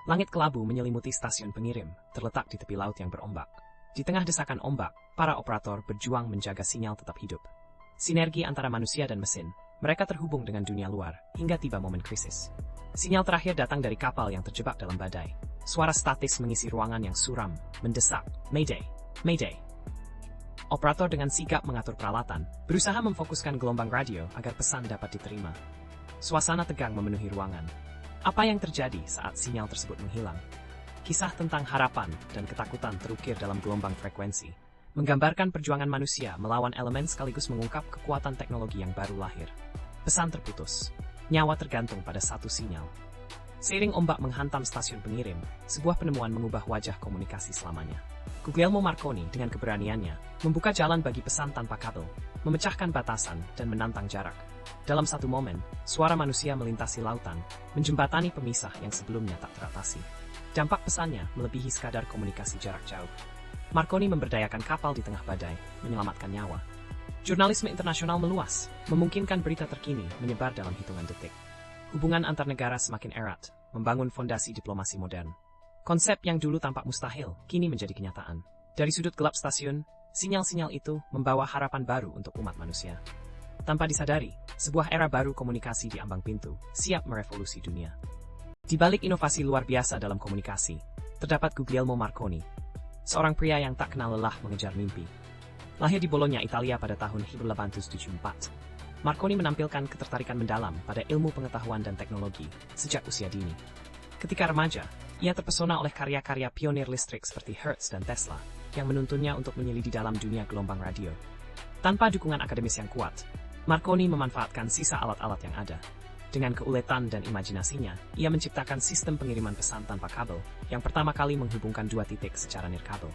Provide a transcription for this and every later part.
Langit kelabu menyelimuti stasiun pengirim, terletak di tepi laut yang berombak. Di tengah desakan ombak, para operator berjuang menjaga sinyal tetap hidup. Sinergi antara manusia dan mesin, mereka terhubung dengan dunia luar, hingga tiba momen krisis. Sinyal terakhir datang dari kapal yang terjebak dalam badai. Suara statis mengisi ruangan yang suram, mendesak, Mayday, Mayday. Operator dengan sigap mengatur peralatan, berusaha memfokuskan gelombang radio agar pesan dapat diterima. Suasana tegang memenuhi ruangan. Apa yang terjadi saat sinyal tersebut menghilang? Kisah tentang harapan dan ketakutan terukir dalam gelombang frekuensi, menggambarkan perjuangan manusia melawan elemen sekaligus mengungkap kekuatan teknologi yang baru lahir. Pesan terputus. Nyawa tergantung pada satu sinyal. Seiring ombak menghantam stasiun pengirim, sebuah penemuan mengubah wajah komunikasi selamanya. Guglielmo Marconi dengan keberaniannya membuka jalan bagi pesan tanpa kabel, memecahkan batasan dan menantang jarak. Dalam satu momen, suara manusia melintasi lautan, menjembatani pemisah yang sebelumnya tak teratasi. Dampak pesannya melebihi sekadar komunikasi jarak jauh. Marconi memberdayakan kapal di tengah badai, menyelamatkan nyawa. Jurnalisme internasional meluas, memungkinkan berita terkini menyebar dalam hitungan detik. Hubungan antar negara semakin erat, membangun fondasi diplomasi modern. Konsep yang dulu tampak mustahil, kini menjadi kenyataan. Dari sudut gelap stasiun, sinyal-sinyal itu membawa harapan baru untuk umat manusia. Tanpa disadari, sebuah era baru komunikasi di ambang pintu, siap merevolusi dunia. Di balik inovasi luar biasa dalam komunikasi, terdapat Guglielmo Marconi, seorang pria yang tak kenal lelah mengejar mimpi. Lahir di Bologna, Italia pada tahun 1874, Marconi menampilkan ketertarikan mendalam pada ilmu pengetahuan dan teknologi sejak usia dini. Ketika remaja, ia terpesona oleh karya-karya pionir listrik seperti Hertz dan Tesla yang menuntunnya untuk menyelidi dalam dunia gelombang radio. Tanpa dukungan akademis yang kuat, Marconi memanfaatkan sisa alat-alat yang ada. Dengan keuletan dan imajinasinya, ia menciptakan sistem pengiriman pesan tanpa kabel yang pertama kali menghubungkan dua titik secara nirkabel.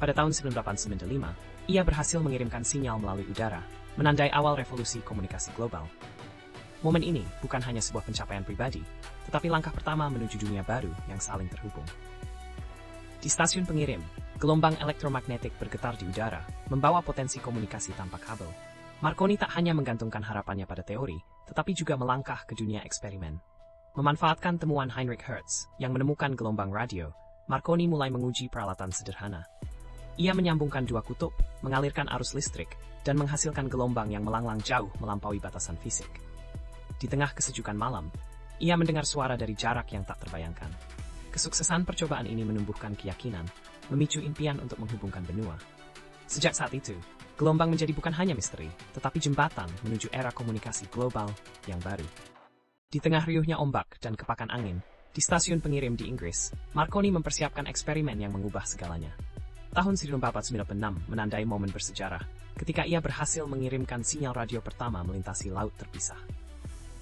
Pada tahun 1895, ia berhasil mengirimkan sinyal melalui udara, menandai awal revolusi komunikasi global. Momen ini bukan hanya sebuah pencapaian pribadi, tetapi langkah pertama menuju dunia baru yang saling terhubung. Di stasiun pengirim, gelombang elektromagnetik bergetar di udara, membawa potensi komunikasi tanpa kabel. Marconi tak hanya menggantungkan harapannya pada teori, tetapi juga melangkah ke dunia eksperimen. Memanfaatkan temuan Heinrich Hertz yang menemukan gelombang radio, Marconi mulai menguji peralatan sederhana. Ia menyambungkan dua kutub, mengalirkan arus listrik, dan menghasilkan gelombang yang melanglang jauh melampaui batasan fisik. Di tengah kesejukan malam, ia mendengar suara dari jarak yang tak terbayangkan. Kesuksesan percobaan ini menumbuhkan keyakinan, memicu impian untuk menghubungkan benua. Sejak saat itu, gelombang menjadi bukan hanya misteri, tetapi jembatan menuju era komunikasi global yang baru. Di tengah riuhnya ombak dan kepakan angin, di stasiun pengirim di Inggris, Marconi mempersiapkan eksperimen yang mengubah segalanya. Tahun 1496 menandai momen bersejarah, ketika ia berhasil mengirimkan sinyal radio pertama melintasi laut terpisah.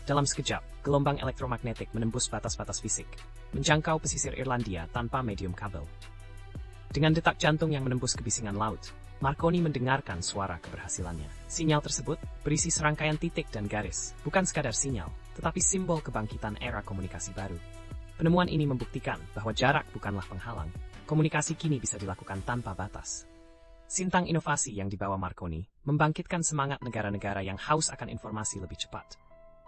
Dalam sekejap, gelombang elektromagnetik menembus batas-batas fisik, menjangkau pesisir Irlandia tanpa medium kabel. Dengan detak jantung yang menembus kebisingan laut, Marconi mendengarkan suara keberhasilannya. Sinyal tersebut berisi serangkaian titik dan garis, bukan sekadar sinyal, tetapi simbol kebangkitan era komunikasi baru. Penemuan ini membuktikan bahwa jarak bukanlah penghalang. Komunikasi kini bisa dilakukan tanpa batas. Sintang inovasi yang dibawa Marconi membangkitkan semangat negara-negara yang haus akan informasi lebih cepat.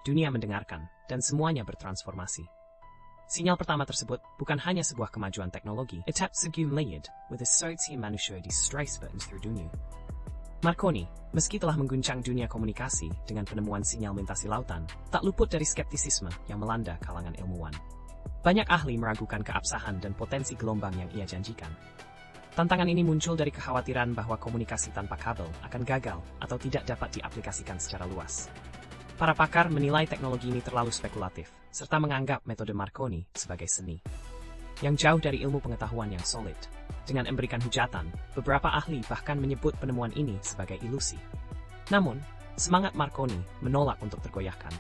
Dunia mendengarkan, dan semuanya bertransformasi. Sinyal pertama tersebut bukan hanya sebuah kemajuan teknologi, tetapi sebuah layad with a society manusia di seluruh dunia. Marconi, meski telah mengguncang dunia komunikasi dengan penemuan sinyal melintasi lautan, tak luput dari skeptisisme yang melanda kalangan ilmuwan. Banyak ahli meragukan keabsahan dan potensi gelombang yang ia janjikan. Tantangan ini muncul dari kekhawatiran bahwa komunikasi tanpa kabel akan gagal atau tidak dapat diaplikasikan secara luas. Para pakar menilai teknologi ini terlalu spekulatif, serta menganggap metode Marconi sebagai seni, yang jauh dari ilmu pengetahuan yang solid. Dengan memberikan hujatan, beberapa ahli bahkan menyebut penemuan ini sebagai ilusi. Namun, semangat Marconi menolak untuk tergoyahkan.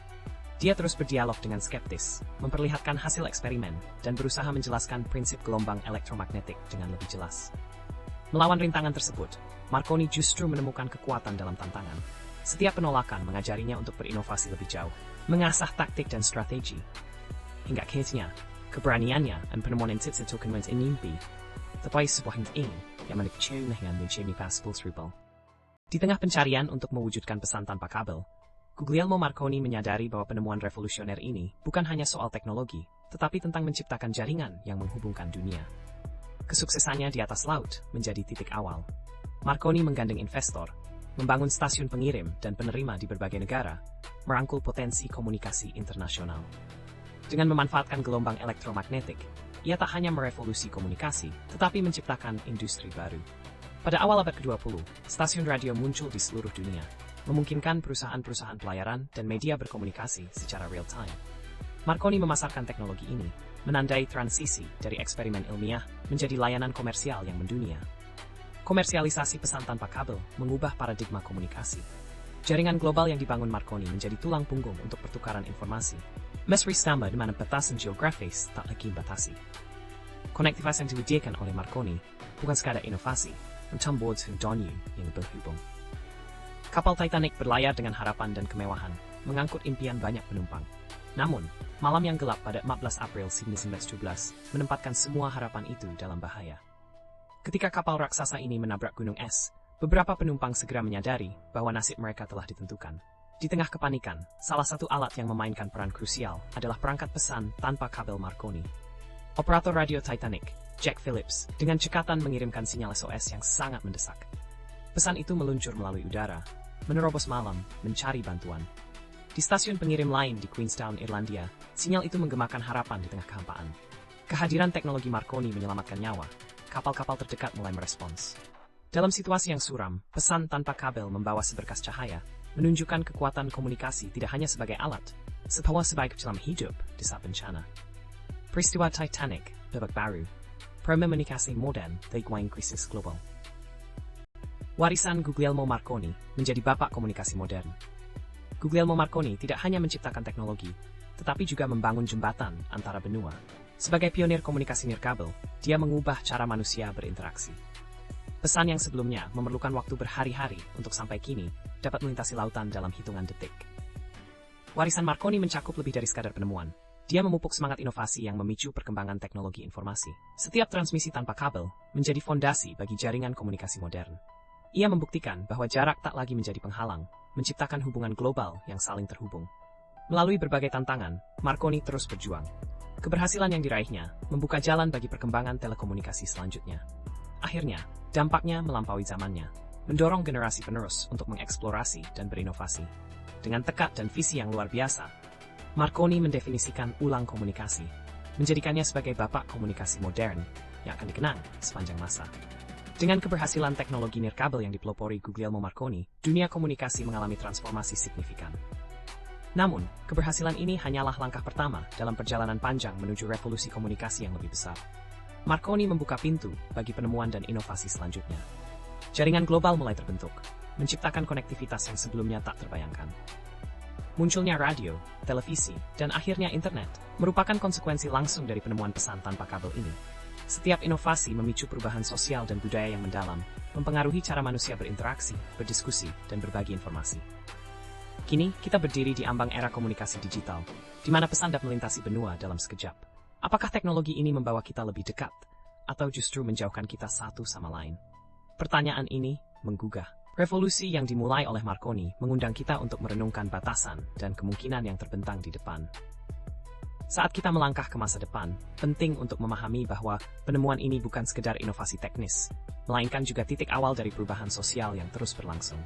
Dia terus berdialog dengan skeptis, memperlihatkan hasil eksperimen, dan berusaha menjelaskan prinsip gelombang elektromagnetik dengan lebih jelas. Melawan rintangan tersebut, Marconi justru menemukan kekuatan dalam tantangan. Setiap penolakan mengajarinya untuk berinovasi lebih jauh, mengasah taktik dan strategi. Hingga akhirnya, keberaniannya dan penemuan itu menjadi mimpi, tapi sebuah ini yang menikmati dengan mencari possible serubal. Di tengah pencarian untuk mewujudkan pesan tanpa kabel, Guglielmo Marconi menyadari bahwa penemuan revolusioner ini bukan hanya soal teknologi, tetapi tentang menciptakan jaringan yang menghubungkan dunia. Kesuksesannya di atas laut menjadi titik awal. Marconi menggandeng investor, membangun stasiun pengirim dan penerima di berbagai negara, merangkul potensi komunikasi internasional. Dengan memanfaatkan gelombang elektromagnetik, ia tak hanya merevolusi komunikasi, tetapi menciptakan industri baru. Pada awal abad ke-20, stasiun radio muncul di seluruh dunia, memungkinkan perusahaan-perusahaan pelayaran dan media berkomunikasi secara real-time. Marconi memasarkan teknologi ini, menandai transisi dari eksperimen ilmiah menjadi layanan komersial yang mendunia. Komersialisasi pesan tanpa kabel mengubah paradigma komunikasi. Jaringan global yang dibangun Marconi menjadi tulang punggung untuk pertukaran informasi. Mesri Stamba di mana batasan geografis tak lagi batasi. Konektivitas yang diwujudkan oleh Marconi bukan sekadar inovasi, mencampur dunia yang berhubung. Kapal Titanic berlayar dengan harapan dan kemewahan, mengangkut impian banyak penumpang. Namun, malam yang gelap pada 14 April 1917 menempatkan semua harapan itu dalam bahaya. Ketika kapal raksasa ini menabrak gunung es, beberapa penumpang segera menyadari bahwa nasib mereka telah ditentukan. Di tengah kepanikan, salah satu alat yang memainkan peran krusial adalah perangkat pesan tanpa kabel Marconi. Operator radio Titanic, Jack Phillips, dengan cekatan mengirimkan sinyal SOS yang sangat mendesak. Pesan itu meluncur melalui udara, menerobos malam, mencari bantuan. Di stasiun pengirim lain di Queenstown, Irlandia, sinyal itu menggemakan harapan di tengah kehampaan. Kehadiran teknologi Marconi menyelamatkan nyawa. Kapal-kapal terdekat mulai merespons. Dalam situasi yang suram, pesan tanpa kabel membawa seberkas cahaya, menunjukkan kekuatan komunikasi tidak hanya sebagai alat, tetapi sebagai dalam hidup di saat bencana. Peristiwa Titanic, babak baru, komunikasi modern dari krisis global. Warisan Guglielmo Marconi menjadi bapak komunikasi modern. Guglielmo Marconi tidak hanya menciptakan teknologi, tetapi juga membangun jembatan antara benua. Sebagai pionir komunikasi nirkabel, dia mengubah cara manusia berinteraksi. Pesan yang sebelumnya memerlukan waktu berhari-hari untuk sampai kini dapat melintasi lautan dalam hitungan detik. Warisan Marconi mencakup lebih dari sekadar penemuan. Dia memupuk semangat inovasi yang memicu perkembangan teknologi informasi. Setiap transmisi tanpa kabel menjadi fondasi bagi jaringan komunikasi modern. Ia membuktikan bahwa jarak tak lagi menjadi penghalang, menciptakan hubungan global yang saling terhubung. Melalui berbagai tantangan, Marconi terus berjuang. Keberhasilan yang diraihnya membuka jalan bagi perkembangan telekomunikasi selanjutnya. Akhirnya, dampaknya melampaui zamannya, mendorong generasi penerus untuk mengeksplorasi dan berinovasi. Dengan tekad dan visi yang luar biasa, Marconi mendefinisikan ulang komunikasi, menjadikannya sebagai bapak komunikasi modern yang akan dikenang sepanjang masa. Dengan keberhasilan teknologi nirkabel yang dipelopori Guglielmo Marconi, dunia komunikasi mengalami transformasi signifikan. Namun, keberhasilan ini hanyalah langkah pertama dalam perjalanan panjang menuju revolusi komunikasi yang lebih besar. Marconi membuka pintu bagi penemuan dan inovasi selanjutnya. Jaringan global mulai terbentuk, menciptakan konektivitas yang sebelumnya tak terbayangkan. Munculnya radio, televisi, dan akhirnya internet merupakan konsekuensi langsung dari penemuan pesan tanpa kabel ini. Setiap inovasi memicu perubahan sosial dan budaya yang mendalam, mempengaruhi cara manusia berinteraksi, berdiskusi, dan berbagi informasi. Kini, kita berdiri di ambang era komunikasi digital, di mana pesan dapat melintasi benua dalam sekejap. Apakah teknologi ini membawa kita lebih dekat, atau justru menjauhkan kita satu sama lain? Pertanyaan ini menggugah. Revolusi yang dimulai oleh Marconi mengundang kita untuk merenungkan batasan dan kemungkinan yang terbentang di depan. Saat kita melangkah ke masa depan, penting untuk memahami bahwa penemuan ini bukan sekedar inovasi teknis, melainkan juga titik awal dari perubahan sosial yang terus berlangsung.